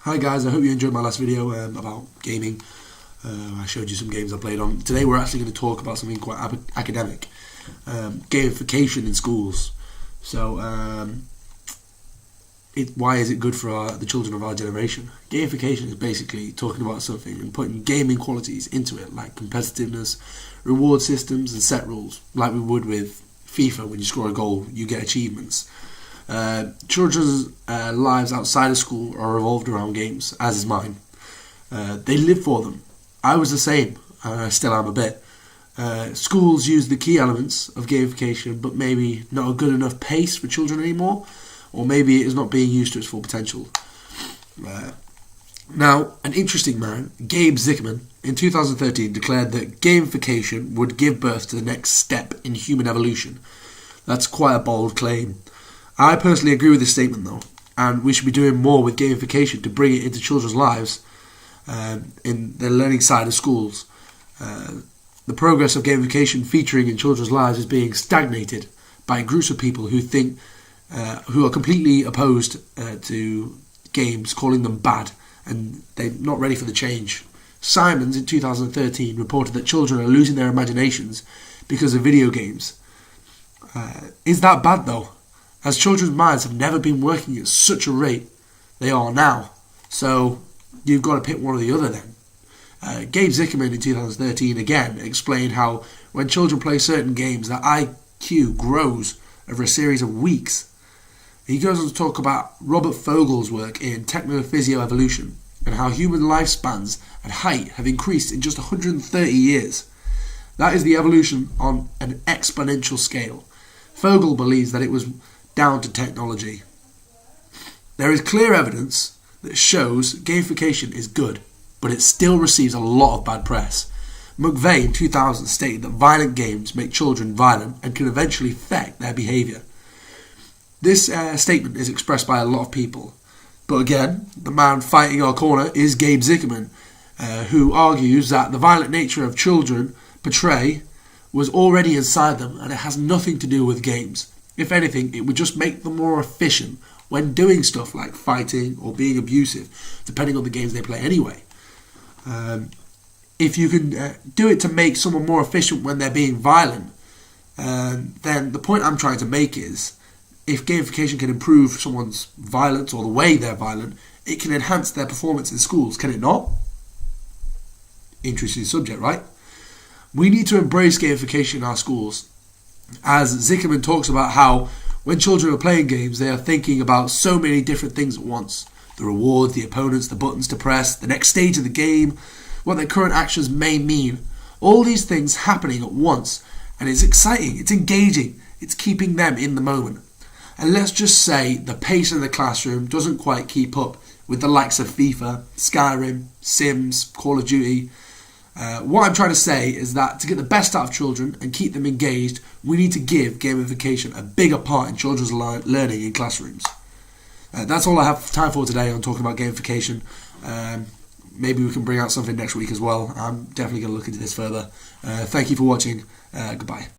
Hi guys, I hope you enjoyed my last video about gaming. I showed you some games I played on. Today we're actually going to talk about something quite academic. Gamification in schools. So, why is it good for the children of our generation? Gamification is basically talking about something and putting gaming qualities into it, like competitiveness, reward systems and set rules, like we would with FIFA. When you score a goal, you get achievements. Children's lives outside of school are revolved around games, as is mine. They live for them. I was the same, and I still am a bit. Schools use the key elements of gamification, but maybe not a good enough pace for children anymore, or maybe it is not being used to its full potential. Now, an interesting man, Gabe Zickerman, in 2013 declared that gamification would give birth to the next step in human evolution. That's quite a bold claim. I personally agree with this statement though, and we should be doing more with gamification to bring it into children's lives in the learning side of schools. The progress of gamification featuring in children's lives is being stagnated by groups of people who are completely opposed to games, calling them bad, and they're not ready for the change. Simons in 2013 reported that children are losing their imaginations because of video games. Is that bad though? As children's minds have never been working at such a rate they are now. So you've got to pick one or the other then. Gabe Zickerman in 2013 again explained how when children play certain games, their IQ grows over a series of weeks. He goes on to talk about Robert Fogel's work in Technophysio-Evolution and how human lifespans and height have increased in just 130 years. That is the evolution on an exponential scale. Fogel believes that it was down to technology. There is clear evidence that shows gamification is good, but it still receives a lot of bad press. McVeigh in 2000 stated that violent games make children violent and can eventually affect their behaviour. This statement is expressed by a lot of people, but again, the man fighting our corner is Gabe Zickerman, who argues that the violent nature of children portray was already inside them and it has nothing to do with games. If anything, it would just make them more efficient when doing stuff like fighting or being abusive, depending on the games they play anyway. If you can do it to make someone more efficient when they're being violent, then the point I'm trying to make is, if gamification can improve someone's violence or the way they're violent, it can enhance their performance in schools, can it not? Interesting subject, right? We need to embrace gamification in our schools. As Zickerman talks about how when children are playing games, they are thinking about so many different things at once. The rewards, the opponents, the buttons to press, the next stage of the game, what their current actions may mean. All these things happening at once, and it's exciting, it's engaging, it's keeping them in the moment. And let's just say the pace in the classroom doesn't quite keep up with the likes of FIFA, Skyrim, Sims, Call of Duty. What I'm trying to say is that to get the best out of children and keep them engaged, we need to give gamification a bigger part in children's learning in classrooms. That's all I have time for today on talking about gamification. Maybe we can bring out something next week as well. I'm definitely going to look into this further. Thank you for watching. Goodbye.